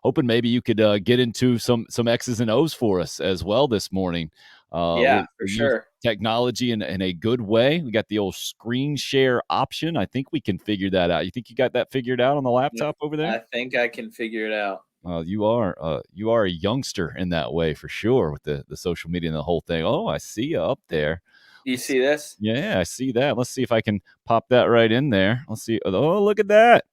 hoping maybe you could get into some X's and O's for us as well this morning. Yeah, for We use sure. technology in a good way. We got the old screen share option. I think we can figure that out. You think you got that figured out on the Yeah, laptop over there? I think I can figure it out. You are a youngster in that way for sure with the social media and the whole thing. Oh, I see you up there. Do you Let's, see this? yeah, I see that. Let's see if I can pop that right in there. Let's see. Oh, look at that.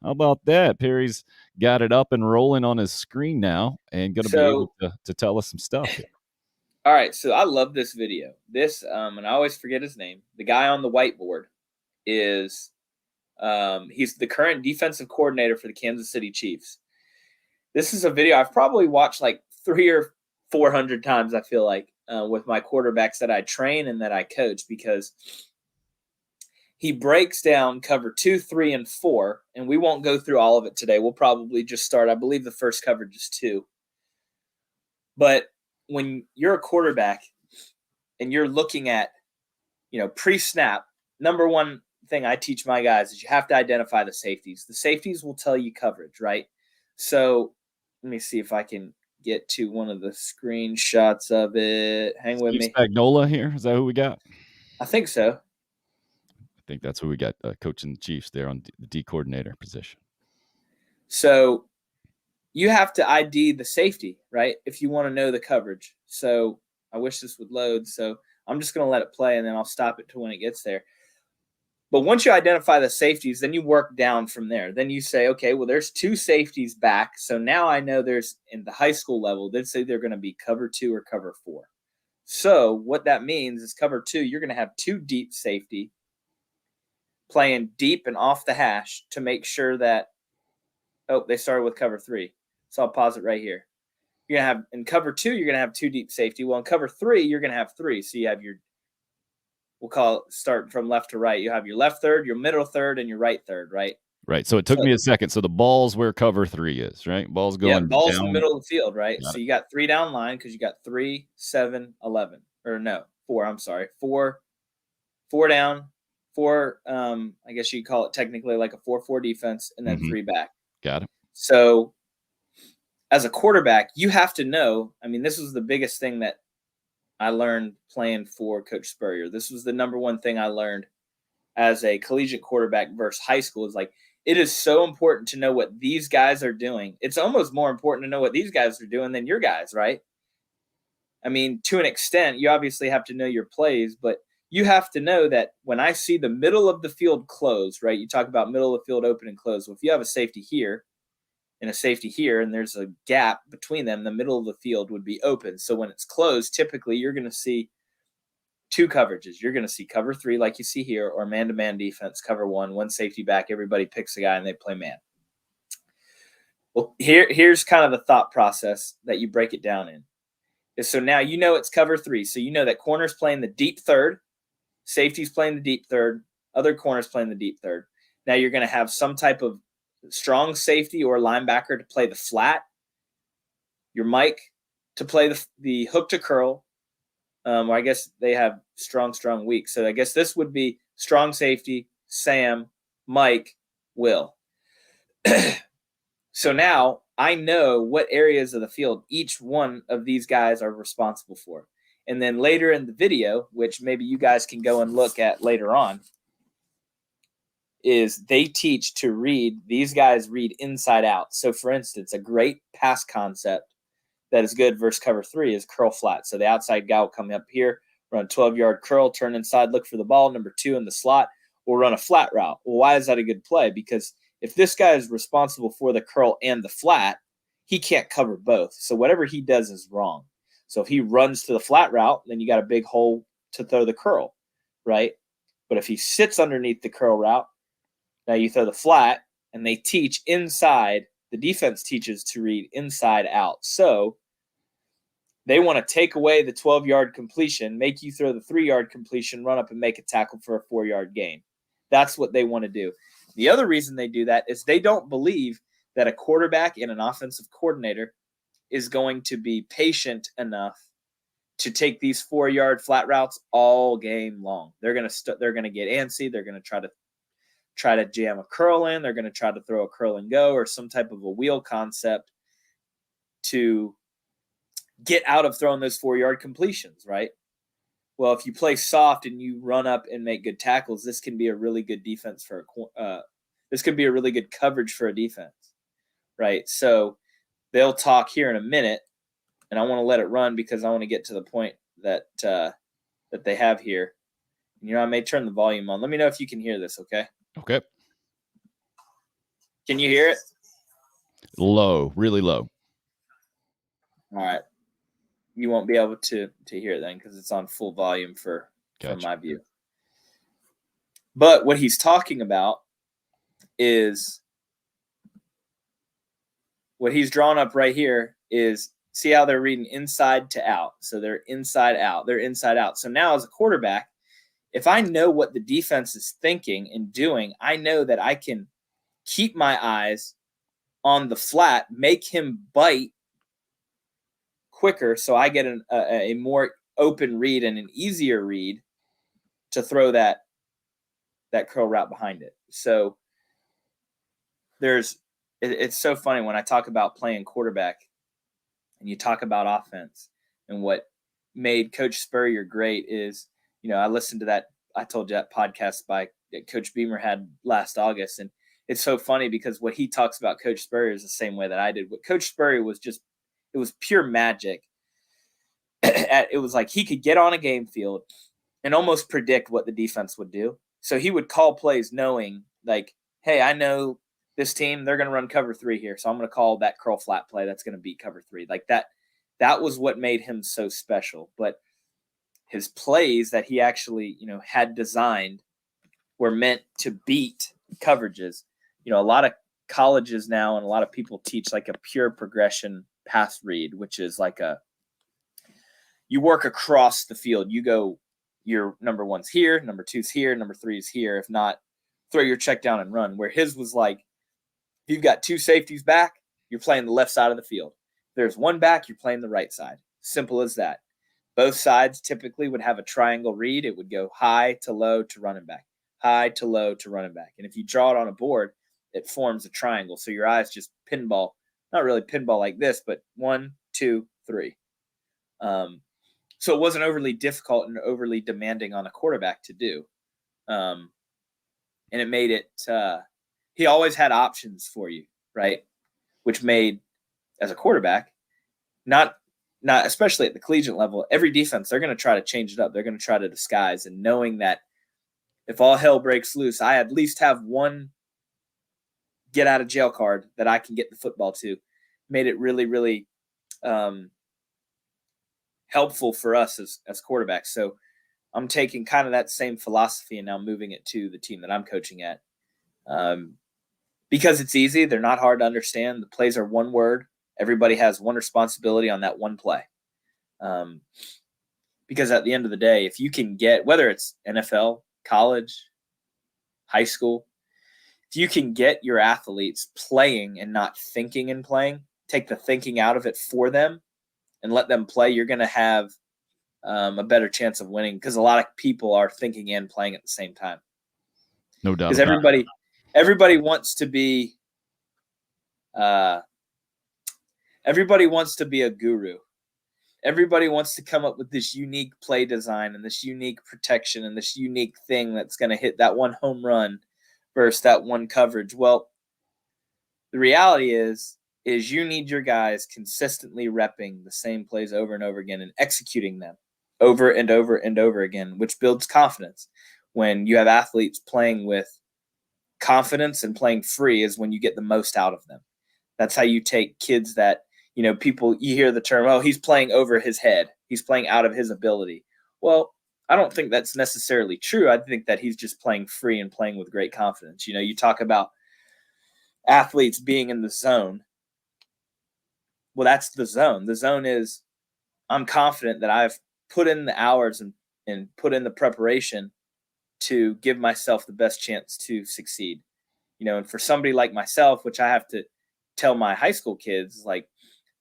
How about that? Perry's got it up and rolling on his screen now and going to be able So, to tell us some stuff here. all right. So I love this video. And I always forget his name. The guy on the whiteboard is, he's the current defensive coordinator for the Kansas City Chiefs. This is a video I've probably watched like 300 or 400 times. I feel like with my quarterbacks that I train and that I coach, because he breaks down cover 2, 3, and 4, and we won't go through all of it today. We'll probably just start. I believe the first coverage is 2. But when you're a quarterback and you're looking at, pre-snap, number one thing I teach my guys is you have to identify the safeties. The safeties will tell you coverage, right? So let me see if I can get to one of the screenshots of it. Hang with Steve me. Spagnola here. Is that who we got? I think so. I think that's who we got coaching the Chiefs there on the D coordinator position. So you have to ID the safety, right? If you want to know the coverage. So I wish this would load. So I'm just going to let it play and then I'll stop it to when it gets there. But once you identify the safeties, then you work down from there. Then you say, okay, well, there's 2 safeties back. So now I know there's, in the high school level, they'd say they're going to be cover 2 or cover 4. So what that means is cover 2, you're going to have 2 deep safety playing deep and off the hash to make sure that, they started with cover 3. So I'll pause it right here. You're going to have, in cover 2, you're going to have 2 deep safety. Well, in cover 3, you're going to have 3. So you have your, we'll call it, start from left to right. You have your left third, your middle third, and your right third, right? Right. So it took So, me a second. So the ball's where cover 3 is, right? Ball's yeah, going ball's in the down. middle of the field, right? Got So it. you got 3 down line because you got 3, 7, 11. Or no, 4, I'm sorry. 4 down, 4, I guess you call it technically like a 4-4 defense, and then 3 back. Got it. So as a quarterback, you have to know. I mean, this was the biggest thing that I learned playing for Coach Spurrier. This was the number one thing I learned as a collegiate quarterback versus high school, is like, it is so important to know what these guys are doing. It's almost more important to know what these guys are doing than your guys, right? I mean, to an extent, you obviously have to know your plays, but you have to know that when I see the middle of the field closed, right? You talk about middle of the field open and closed. Well, if you have a safety here and a safety here, and there's a gap between them, the middle of the field would be open. So when it's closed, typically you're going to see 2 coverages. You're going to see cover 3, like you see here, or man-to-man defense, cover 1 safety back. Everybody picks a guy and they play man. Well, here's kind of the thought process that you break it down in. So now you know it's cover 3. So you know that corner's playing the deep third, safety's playing the deep third, other corner's playing the deep third. Now you're going to have some type of strong safety or linebacker to play the flat, your Mike to play the hook to curl, or I guess they have strong, weak. So I guess this would be strong safety, Sam, Mike, Will. So now I know what areas of the field each one of these guys are responsible for. And then later in the video, which maybe you guys can go and look at later on, is they teach to read. These guys read inside out. So for instance, a great pass concept that is good versus cover 3 is curl flat. So the outside guy will come up here, run a 12-yard curl, turn inside, look for the ball. Number 2 in the slot will run a flat route. Well, why is that a good play? Because if this guy is responsible for the curl and the flat, he can't cover both. So whatever he does is wrong. So if he runs to the flat route, then you got a big hole to throw the curl, right? But if he sits underneath the curl route, now you throw the flat, and they teach inside. The defense teaches to read inside out. So they want to take away the 12-yard completion, make you throw the 3-yard completion, run up and make a tackle for a 4-yard gain. That's what they want to do. The other reason they do that is they don't believe that a quarterback and an offensive coordinator is going to be patient enough to take these 4-yard flat routes all game long. They're going to get antsy. They're going to try to jam a curl in. They're going to try to throw a curl and go or some type of a wheel concept to get out of throwing those 4-yard completions, right? Well, if you play soft and you run up and make good tackles, this can be a really good defense for this could be a really good coverage for a defense, right? So they'll talk here in a minute, and I want to let it run because I want to get to the point that that they have here. I may turn the volume on. Let me know if you can hear this, okay? Okay. Can you hear it? Low, really low. All right. You won't be able to hear it then because it's on full volume for my view. But what he's talking about is what he's drawn up right here is see how they're reading inside to out. So they're inside out. They're inside out. So now as a quarterback, if I know what the defense is thinking and doing, I know that I can keep my eyes on the flat, make him bite quicker so I get a more open read and an easier read to throw that curl route behind it. So it's so funny when I talk about playing quarterback and you talk about offense, and what made Coach Spurrier great is, I listened to that, I told you that podcast that Coach Beamer had last August. And it's so funny because what he talks about Coach Spurrier is the same way that I did. What Coach Spurrier was it was pure magic. It was like he could get on a game field and almost predict what the defense would do. So he would call plays knowing, like, hey, I know this team, they're going to run cover 3 here. So I'm going to call that curl flat play that's going to beat cover 3. Like that was what made him so special. But his plays that he actually, had designed were meant to beat coverages. A lot of colleges now and a lot of people teach like a pure progression pass read, which is like you work across the field. You go, your number 1's here, number 2's here, number 3's here. If not, throw your check down and run. Where his was like, if you've got 2 safeties back, you're playing the left side of the field. If there's 1 back, you're playing the right side. Simple as that. Both sides typically would have a triangle read. It would go high to low to running back, high to low to running back. And if you draw it on a board, it forms a triangle. So your eyes just pinball, not really pinball like this, but 1, 2, 3. So it wasn't overly difficult and overly demanding on a quarterback to do. And it made it, he always had options for you, right? Which made, as a quarterback, not especially at the collegiate level, every defense, they're going to try to change it up. They're going to try to disguise, and knowing that if all hell breaks loose, I at least have 1 get out of jail card that I can get the football to, made it really, really helpful for us as quarterbacks. So I'm taking kind of that same philosophy and now moving it to the team that I'm coaching at. Because it's easy. They're not hard to understand. The plays are 1 word. Everybody has 1 responsibility on that 1 play. Because at the end of the day, if you can get, whether it's NFL, college, high school, if you can get your athletes playing and not thinking and playing, take the thinking out of it for them and let them play, you're going to have a better chance of winning, because a lot of people are thinking and playing at the same time. No doubt. Because everybody wants to be everybody wants to be a guru. Everybody wants to come up with this unique play design and this unique protection and this unique thing that's going to hit that 1 home run versus that 1 coverage. Well, the reality is you need your guys consistently repping the same plays over and over again and executing them over and over and over again, which builds confidence. When you have athletes playing with confidence and playing free is when you get the most out of them. That's how you take kids that, people, you hear the term, oh, he's playing over his head. He's playing out of his ability. Well, I don't think that's necessarily true. I think that he's just playing free and playing with great confidence. You talk about athletes being in the zone. Well, that's the zone. The zone is, I'm confident that I've put in the hours and put in the preparation to give myself the best chance to succeed. And for somebody like myself, which I have to tell my high school kids, like,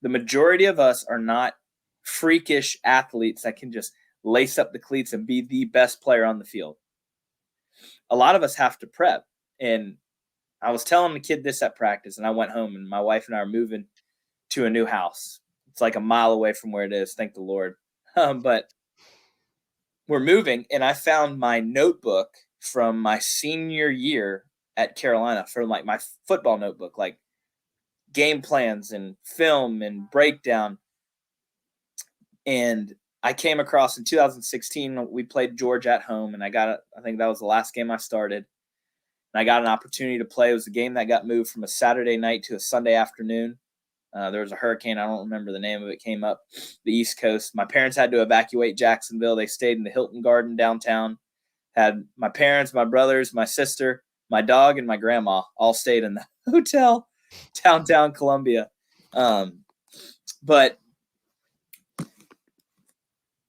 the majority of us are not freakish athletes that can just lace up the cleats and be the best player on the field. A lot of us have to prep. And I was telling the kid this at practice, and I went home, and my wife and I are moving to a new house. It's like a mile away from where it is, thank the Lord. But we're moving, and I found my notebook from my senior year at Carolina, from like my football notebook, like game plans and film and breakdown. And I came across in 2016, we played Georgia at home, and I think that was the last game I started. And I got an opportunity to play. It was a game that got moved from a Saturday night to a Sunday afternoon. There was a hurricane. I don't remember the name of it. Came up the East Coast. My parents had to evacuate Jacksonville. They stayed in the Hilton Garden downtown. Had my parents, my brothers, my sister, my dog, and my grandma all stayed in the hotel downtown Columbia. But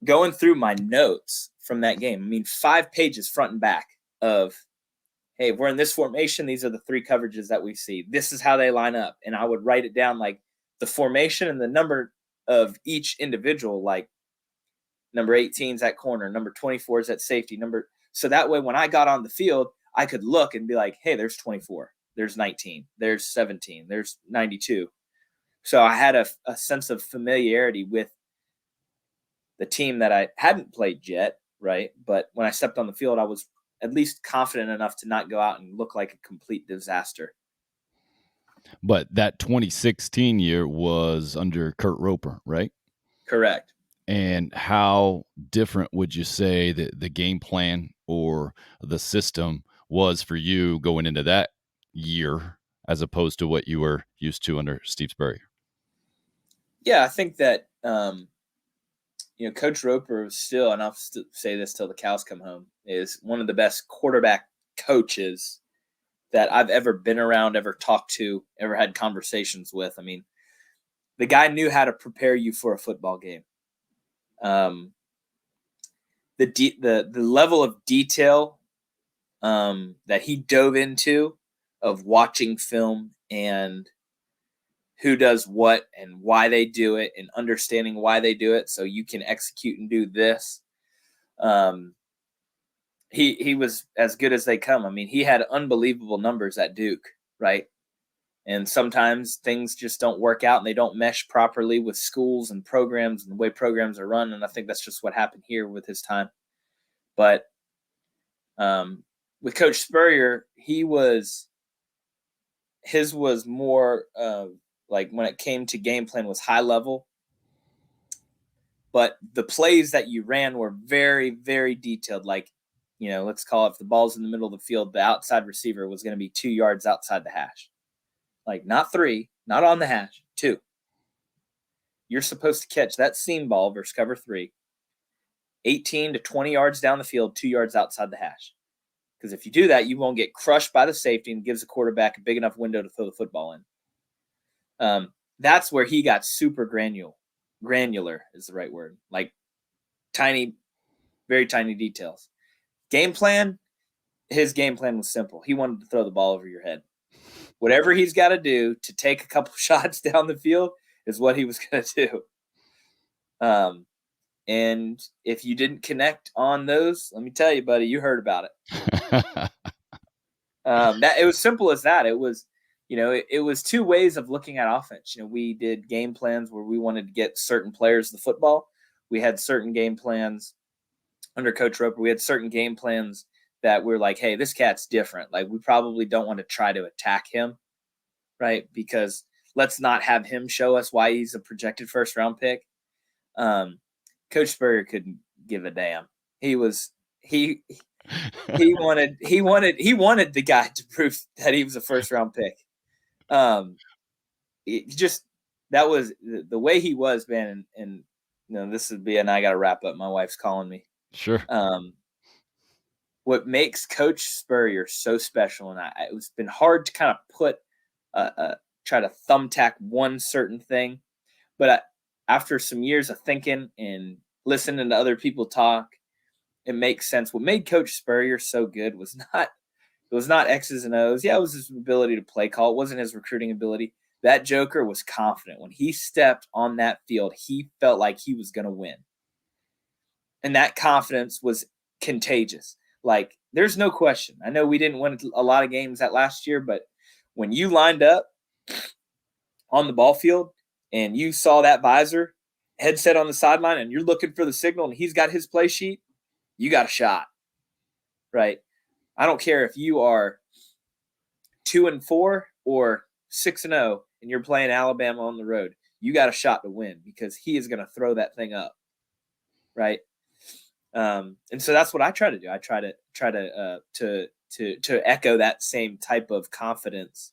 going through my notes from that game, I mean, 5 pages front and back of, hey, if we're in this formation, these are the 3 coverages that we see. This is how they line up. And I would write it down, like the formation and the number of each individual, like number 18 is at corner, number 24 is at safety, so that way when I got on the field, I could look and be like, hey, there's 24, there's 19, there's 17, there's 92. So I had a sense of familiarity with the team that I hadn't played yet, right? But when I stepped on the field, I was at least confident enough to not go out and look like a complete disaster. But that 2016 year was under Kurt Roper, right? Correct. And how different would you say that the game plan or the system was for you going into that year as opposed to what you were used to under Steve Spurrier? Yeah, I think that Coach Roper is still, and I'll say this till the cows come home, is one of the best quarterback coaches that I've ever been around, ever talked to, ever had conversations with. I mean, the guy knew how to prepare you for a football game. The level of detail that he dove into of watching film and who does what and why they do it and understanding why they do it so you can execute and do this. He was as good as they come. I mean, he had unbelievable numbers at Duke, right? And sometimes things just don't work out and they don't mesh properly with schools and programs and the way programs are run. And I think that's just what happened here with his time. But with Coach Spurrier, his was more like when it came to game plan was high level. But the plays that you ran were very, very detailed. Like, let's call it if the ball's in the middle of the field, the outside receiver was going to be 2 yards outside the hash. Like not 3, not on the hash, 2. You're supposed to catch that seam ball versus cover 3, 18 to 20 yards down the field, 2 yards outside the hash. Because if you do that, you won't get crushed by the safety and gives the quarterback a big enough window to throw the football in. That's where he got super granular is the right word. Like tiny, very tiny details. Game plan, his game plan was simple. He wanted to throw the ball over your head. Whatever he's got to do to take a couple shots down the field is what he was going to do. And if you didn't connect on those, let me tell you, buddy, you heard about it. That it was simple as that. It was, it was 2 ways of looking at offense. We did game plans where we wanted to get certain players the football. We had certain game plans under Coach Roper. We had certain game plans that we're like, hey, this cat's different. Like, we probably don't want to try to attack him, right? Because let's not have him show us why he's a projected first-round pick. Coach Spurrier couldn't give a damn. He wanted the guy to prove that he was a first-round pick. That was the way he was, man. And this would be, and I got to wrap up. My wife's calling me. Sure. What makes Coach Spurrier so special, and it's been hard to kind of try to thumbtack one certain thing, but after some years of thinking and listening to other people talk, it makes sense. What made Coach Spurrier so good was not X's and O's. Yeah, it was his ability to play call. It wasn't his recruiting ability. That joker was confident. When he stepped on that field, he felt like he was going to win. And that confidence was contagious. Like, there's no question. I know we didn't win a lot of games that last year, but when you lined up on the ball field, and you saw that visor headset on the sideline and you're looking for the signal and he's got his play sheet, you got a shot, right? I don't care if you are 2-4 or 6-0 and you're playing Alabama on the road. You got a shot to win because he is going to throw that thing up, right? And so that's what I try to do. I try to echo that same type of confidence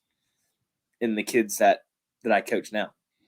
in the kids that I coach now.